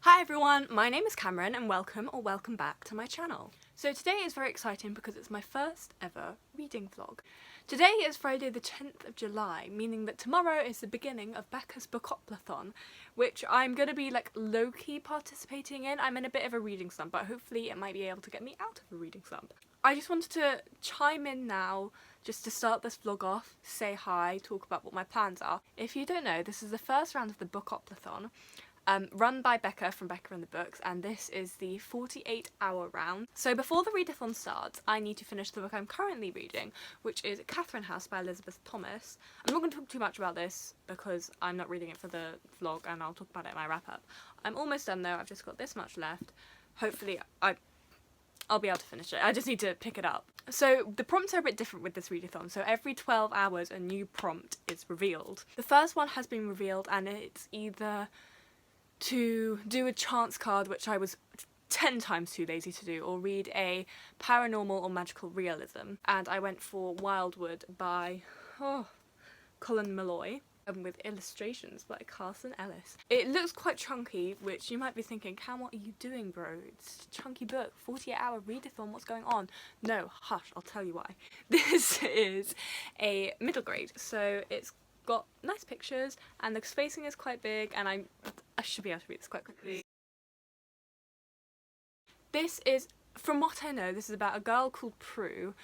Hi everyone, my name is Cameron and welcome back to my channel. So today is very exciting because it's my first ever reading vlog. Today is Friday the 10th of July, meaning that tomorrow is the beginning of Becca's Bookoplathon, which I'm going to be like low-key participating in. I'm in a bit of a reading slump, but hopefully it might be able to get me out of a reading slump. I just wanted to chime in now, just to start this vlog off, say hi, talk about what my plans are. If you don't know, this is the first round of the Bookoplathon, run by Becca from Becca and the Books, and this is the 48-hour round. So before the readathon starts, I need to finish the book I'm currently reading, which is Catherine House by Elizabeth Thomas. I'm not going to talk too much about this because I'm not reading it for the vlog, and I'll talk about it in my wrap-up. I'm almost done though, I've just got this much left. Hopefully I'll be able to finish it. I just need to pick it up. So the prompts are a bit different with this readathon. So every 12 hours a new prompt is revealed. The first one has been revealed and it's either to do a chance card, which I was 10 times too lazy to do, or read a paranormal or magical realism. And I went for Wildwood by Colin Malloy, with illustrations by Carson Ellis. It looks quite chunky, which you might be thinking, Cam, what are you doing, bro? It's a chunky book, 48-hour readathon, what's going on? No, hush, I'll tell you why. This is a middle grade, so it's got nice pictures and the spacing is quite big, and I should be able to read this quite quickly. This is, from what I know, this is about a girl called Prue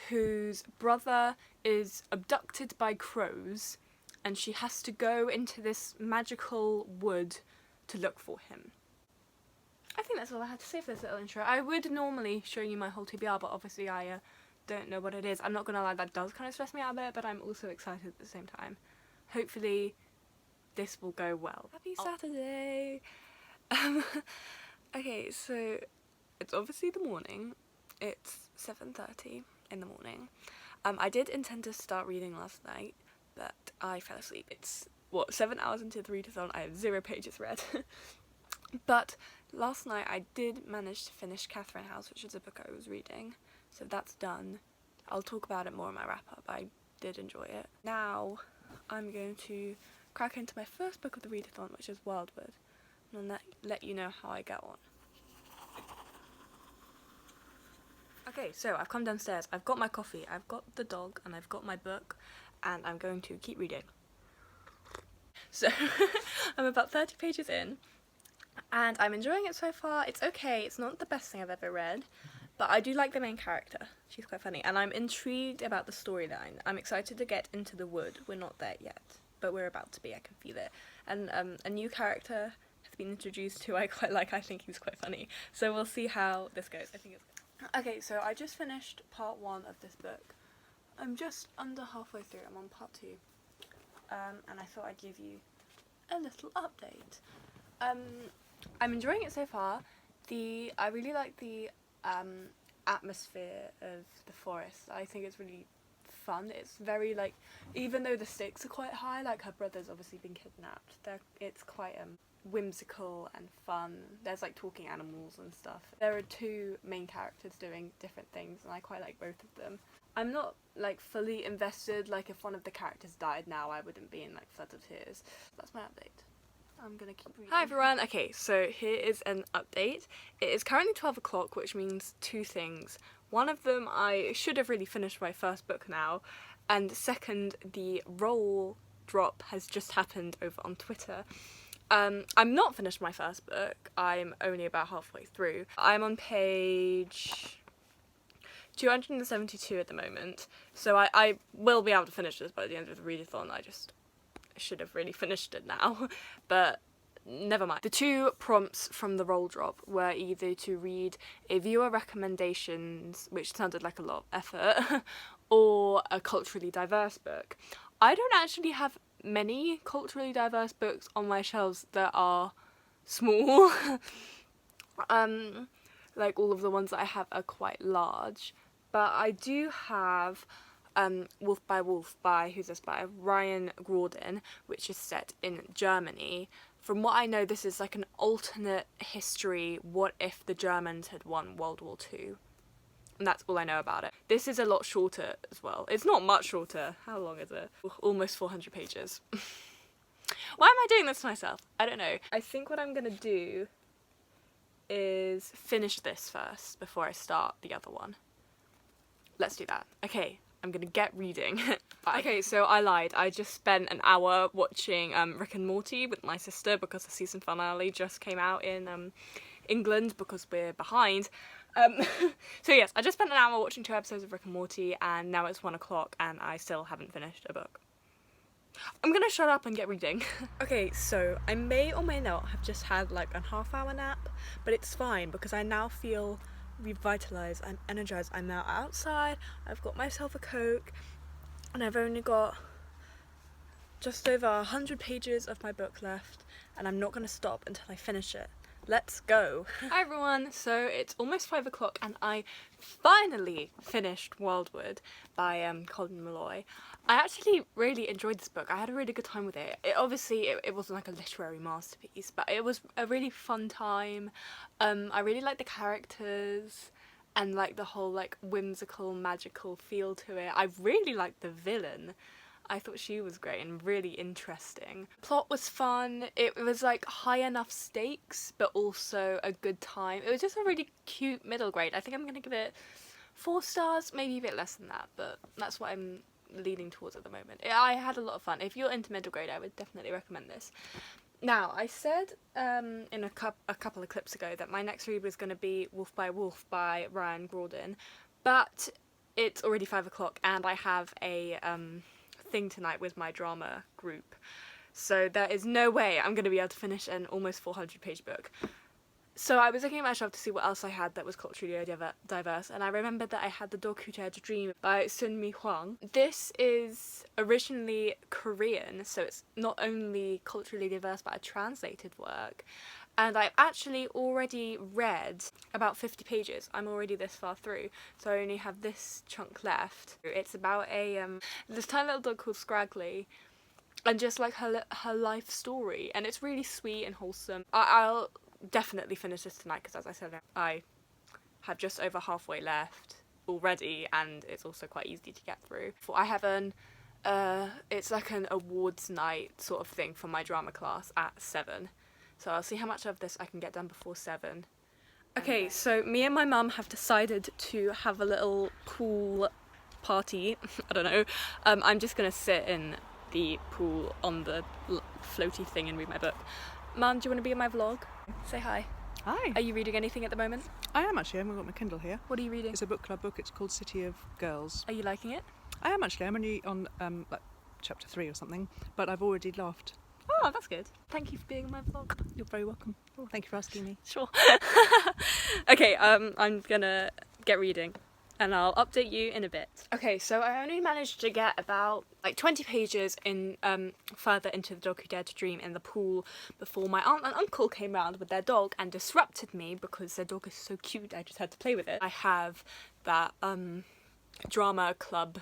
whose brother is abducted by crows and she has to go into this magical wood to look for him. I think that's all I had to say for this little intro. I would normally show you my whole TBR, but obviously I don't know what it is. I'm not gonna lie, that does kind of stress me out a bit, but I'm also excited at the same time. Hopefully this will go well. Happy Saturday! Okay, so it's obviously the morning. It's 7:30 in the morning. I did intend to start reading last night, but I fell asleep. It's, 7 hours into the readathon, I have 0 pages read. But last night I did manage to finish Catherine House, which is a book I was reading, so that's done. I'll talk about it more in my wrap-up. I did enjoy it. Now I'm going to crack into my first book of the readathon, which is Wildwood, and I'll let you know how I get on. Okay, so I've come downstairs, I've got my coffee, I've got the dog, and I've got my book, and I'm going to keep reading. So I'm about 30 pages in, and I'm enjoying it so far. It's okay, it's not the best thing I've ever read, but I do like the main character. She's quite funny, and I'm intrigued about the storyline. I'm excited to get into the wood. We're not there yet, but we're about to be, I can feel it. And a new character has been introduced who I quite like. I think he's quite funny. So we'll see how this goes. I think it's good. Okay, so I just finished part 1 of this book. I'm just under halfway through. I'm on part 2. And I thought I'd give you a little update. I'm enjoying it so far. I really like the atmosphere of the forest. I think it's really fun. It's very, like, even though the stakes are quite high, like her brother's obviously been kidnapped, it's quite whimsical and fun. There's like talking animals and stuff. There are 2 main characters doing different things and I quite like both of them. I'm not like fully invested, like if one of the characters died now I wouldn't be in like floods of tears. That's my update. I'm gonna keep reading. Hi everyone, okay, so here is an update. It is currently 12 o'clock, which means 2 things. One of them, I should have really finished my first book now, and second, the roll drop has just happened over on Twitter. I'm not finished my first book, I'm only about halfway through. I'm on page 272 at the moment, so I will be able to finish this by the end of the readathon. I just should have really finished it now, but never mind. The 2 prompts from the roll drop were either to read a viewer recommendations, which sounded like a lot of effort, or a culturally diverse book. I don't actually have many culturally diverse books on my shelves that are small. Like all of the ones that I have are quite large, but I do have Wolf by who's this by? Ryan Gordon, which is set in Germany. From what I know, this is like an alternate history, what if the Germans had won World War II? And that's all I know about it. This is a lot shorter as well. It's not much shorter. How long is it? Almost 400 pages. Why am I doing this to myself? I don't know. I think what I'm gonna do is finish this first before I start the other one. Let's do that. Okay, I'm gonna get reading. Okay, so I lied. I just spent an hour watching Rick and Morty with my sister because the season finale just came out in England because we're behind. So yes, I just spent an hour watching 2 episodes of Rick and Morty, and now it's 1 o'clock and I still haven't finished a book. I'm gonna shut up and get reading. Okay, so I may or may not have just had like a half-hour nap, but it's fine because I now feel revitalised, I'm energised, I'm now outside, I've got myself a Coke, and I've only got just over 100 pages of my book left, and I'm not going to stop until I finish it. Let's go. Hi everyone, so it's almost 5 o'clock and I finally finished Wildwood by Colin Malloy. I actually really enjoyed this book. I had a really good time with it. It wasn't like a literary masterpiece, but it was a really fun time. I really liked the characters and like the whole like whimsical, magical feel to it. I really liked the villain. I thought she was great and really interesting. Plot was fun. It was like high enough stakes, but also a good time. It was just a really cute middle grade. I think I'm gonna give it 4 stars, maybe a bit less than that, but that's what I'm leaning towards at the moment. I had a lot of fun. If you're into middle grade, I would definitely recommend this. Now, I said in a couple of clips ago that my next read was going to be Wolf by Ryan Gordon, but it's already 5 o'clock and I have a thing tonight with my drama group, so there is no way I'm going to be able to finish an almost 400-page book. So I was looking at my shelf to see what else I had that was culturally diverse, and I remembered that I had The Dog Who Dared to Dream by Sun-Mi Hwang. This is originally Korean, so it's not only culturally diverse but a translated work. And I've actually already read about 50 pages. I'm already this far through, so I only have this chunk left. It's about this tiny little dog called Scraggly, and just like her life story, and it's really sweet and wholesome. I'll definitely finish this tonight because, as I said, I have just over halfway left already, and it's also quite easy to get through. I have it's like an awards night sort of thing for my drama class at 7. So I'll see how much of this I can get done before 7. Okay, so me and my mum have decided to have a little pool party. I don't know. I'm just going to sit in the pool on the floaty thing and read my book. Mum, do you want to be in my vlog? Say hi. Hi. Are you reading anything at the moment? I am actually. I've got my Kindle here. What are you reading? It's a book club book. It's called City of Girls. Are you liking it? I am actually. I'm only on like chapter 3 or something, but I've already laughed. Oh, that's good. Thank you for being in my vlog. You're very welcome. Oh, thank you for asking me. Sure. Okay, I'm gonna get reading and I'll update you in a bit. Okay, so I only managed to get about like 20 pages in further into The Dog Who Dared to Dream in the pool before my aunt and uncle came round with their dog and disrupted me because their dog is so cute I just had to play with it. I have that drama club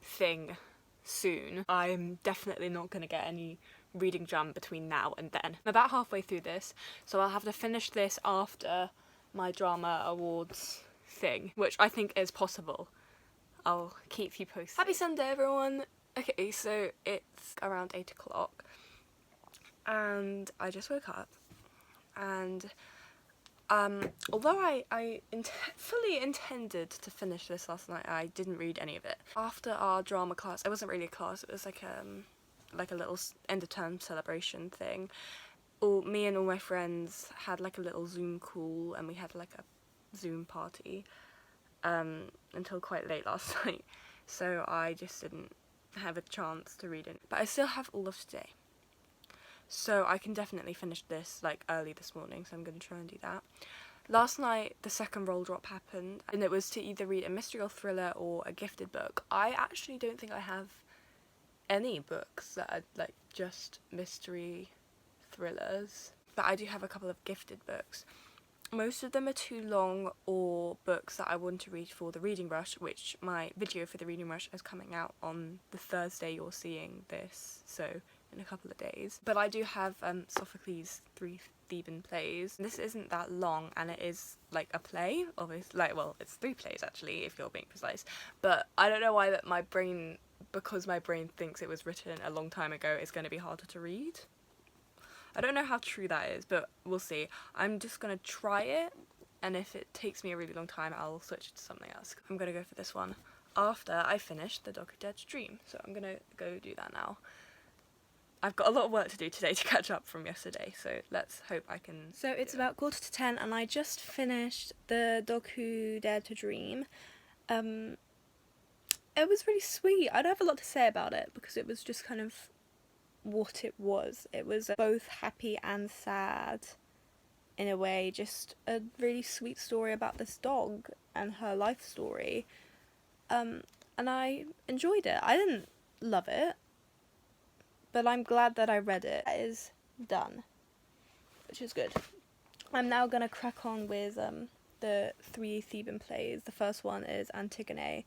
thing soon. I'm definitely not gonna get any reading jam between now and then. I'm about halfway through this, so I'll have to finish this after my drama awards thing, which I think is possible. I'll keep you posted. Happy Sunday, everyone! Okay, so it's around 8 o'clock and I just woke up, and although I fully intended to finish this last night, I didn't read any of it. After our drama class, it wasn't really a class, it was like a little end of term celebration thing. Me and all my friends had like a little Zoom call and we had like a Zoom party until quite late last night, so I just didn't have a chance to read it. But I still have all of today, so I can definitely finish this like early this morning, so I'm going to try and do that. Last night the second roll drop happened and it was to either read a mystery or thriller or a gifted book. I actually don't think I have any books that are like just mystery thrillers, but I do have a couple of gifted books. Most of them are too long or books that I want to read for the reading rush, which my video for the reading rush is coming out on the Thursday you're seeing this, so in a couple of days. But I do have Sophocles' 3 Theban plays. This isn't that long and it is like a play, obviously, like, well, it's 3 plays actually if you're being precise, but I don't know why that because my brain thinks it was written a long time ago, it's going to be harder to read. I don't know how true that is, but we'll see. I'm just gonna try it, and if it takes me a really long time, I'll switch to something else. I'm gonna go for this one after I finish The Dog Who Dared to Dream. So I'm gonna go do that now. I've got a lot of work to do today to catch up from yesterday, so let's hope I can. So it's about 10:15 and I just finished The Dog Who Dared to Dream. It was really sweet. I don't have a lot to say about it because it was just kind of what it was. It was both happy and sad in a way, just a really sweet story about this dog and her life story. And I enjoyed it. I didn't love it, but I'm glad that I read it. That is done, which is good. I'm now going to crack on with the 3 Theban plays. The first one is Antigone,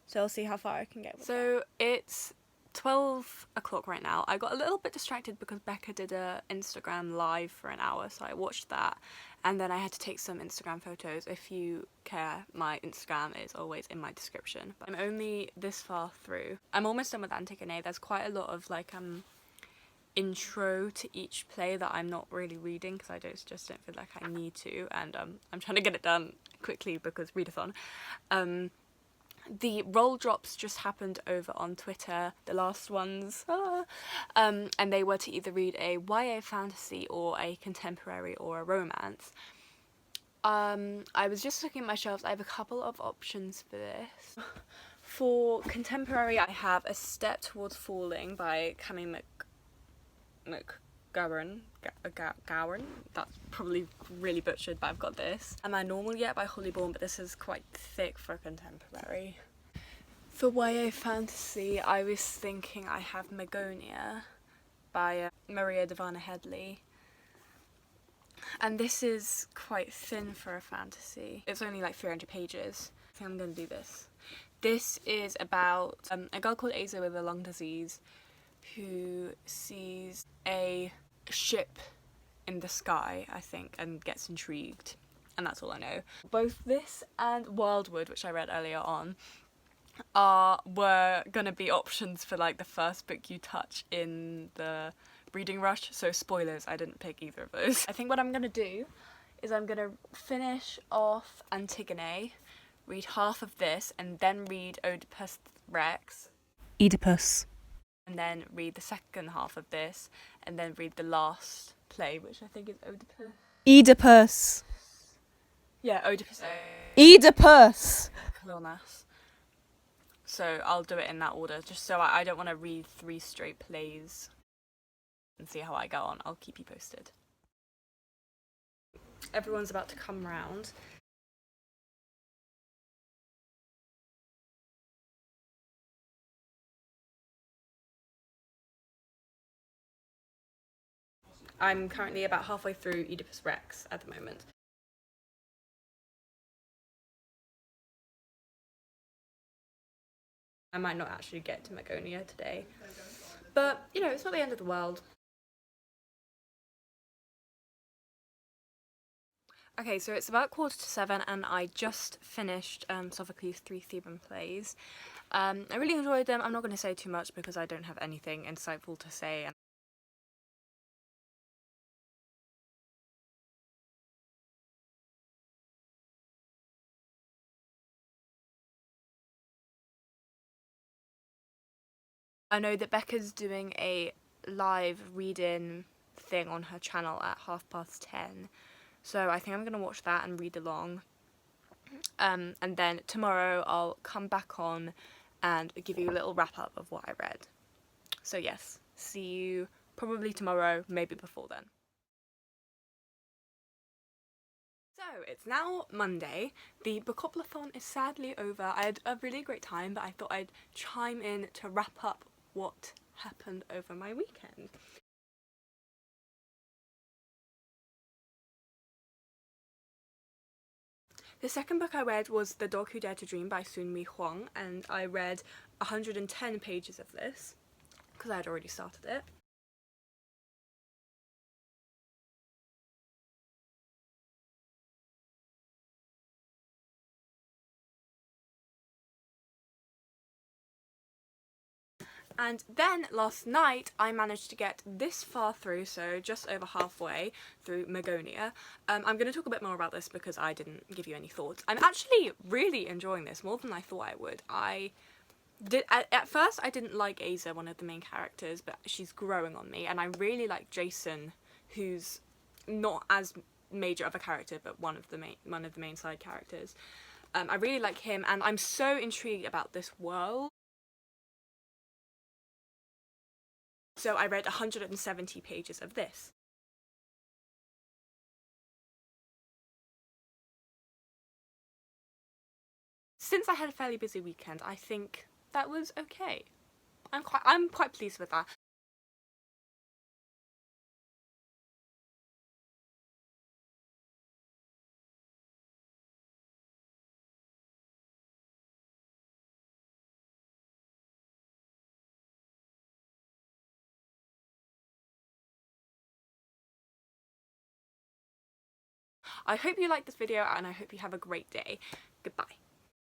so I'll see how far I can get with that. So it's 12 o'clock right now. I got a little bit distracted because Becca did a Instagram live for an hour, so I watched that, and then I had to take some Instagram photos. If you care, my Instagram is always in my description. But I'm only this far through. I'm almost done with Antigone. There's quite a lot of like intro to each play that I'm not really reading because I just don't feel like I need to, and I'm trying to get it done quickly because readathon. The roll drops just happened over on Twitter, the last ones, and they were to either read a YA fantasy or a contemporary or a romance. I was just looking at my shelves. I have a couple of options for this. For contemporary, I have A Step Towards Falling by Cami McGowan. That's probably really butchered, but I've got this. Am I Normal Yet by Hollyborn, but this is quite thick for a contemporary. For YA fantasy, I was thinking I have Magonia by Maria Devana Headley. And this is quite thin for a fantasy. It's only like 300 pages. I think I'm going to do this. This is about a girl called Asa with a lung disease who sees a ship in the sky, I think, and gets intrigued. And that's all I know. Both this and Wildwood, which I read earlier on, were gonna be options for like the first book you touch in the reading rush. So spoilers, I didn't pick either of those. I think what I'm gonna do is I'm gonna finish off Antigone, read half of this, and then read Oedipus Rex. Oedipus. And then read the second half of this, and then read the last play, which I think is Oedipus. Oedipus. Yeah, Oedipus. Oedipus. Clonas. So I'll do it in that order, just so I don't want to read 3 straight plays and see how I go on. I'll keep you posted. Everyone's about to come round. I'm currently about halfway through Oedipus Rex at the moment. I might not actually get to Magonia today, but you know, it's not the end of the world. Okay, so it's about 6:45 and I just finished Sophocles' 3 Theban plays. I really enjoyed them. I'm not going to say too much because I don't have anything insightful to say. I know that Becca's doing a live read-in thing on her channel at 10:30, so I think I'm going to watch that and read along. And then tomorrow I'll come back on and give you a little wrap-up of what I read. So yes, see you probably tomorrow, maybe before then. So it's now Monday. The Bookoplathon is sadly over. I had a really great time, but I thought I'd chime in to wrap up what happened over my weekend. The second book I read was The Dog Who Dared to Dream by Sun-Mi Huang, and I read 110 pages of this because I had already started it. And then last night I managed to get this far through, so just over halfway through Magonia. I'm going to talk a bit more about this because I didn't give you any thoughts. I'm actually really enjoying this more than I thought I would. At first I didn't like Aza, one of the main characters, but she's growing on me, and I really like Jason, who's not as major of a character but one of the main side characters. I really like him, and I'm so intrigued about this world. So I read 170 pages of this. Since I had a fairly busy weekend, I think that was okay. I'm quite pleased with that. I hope you liked this video, and I hope you have a great day. Goodbye.